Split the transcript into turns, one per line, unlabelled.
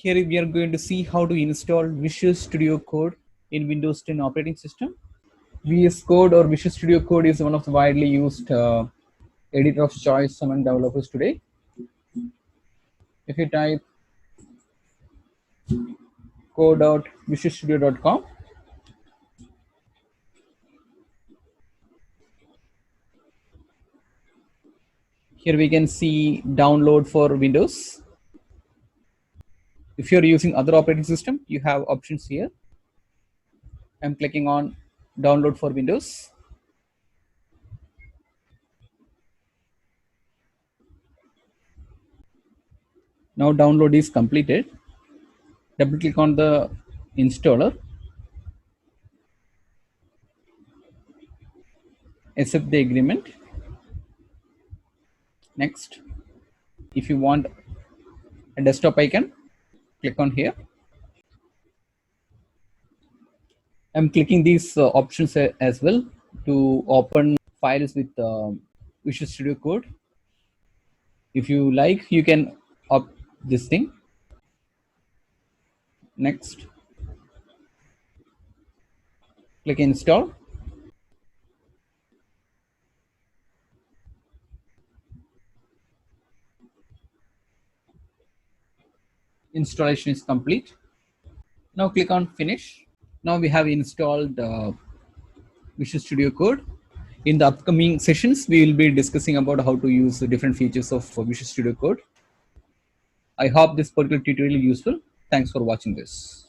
Here we are going to see how to install Visual Studio Code in Windows 10 operating system. VS Code or Visual Studio Code is one of the widely used editor of choice among developers today. If you type code.visualstudio.com, here we can see download for Windows. If you're using other operating system, you have options here. I'm clicking on download for Windows. Now download is completed. Double click on the installer. Accept the agreement. Next, if you want a desktop icon, click on here. I'm clicking these options as well to open files with Visual Studio Code. If you like, you can opt this thing. Next, click install. Installation is complete. Now click on finish. Now we have installed Visual Studio Code. In the upcoming sessions, we will be discussing about how to use the different features of Visual Studio Code. I hope this particular tutorial is useful. Thanks for watching this.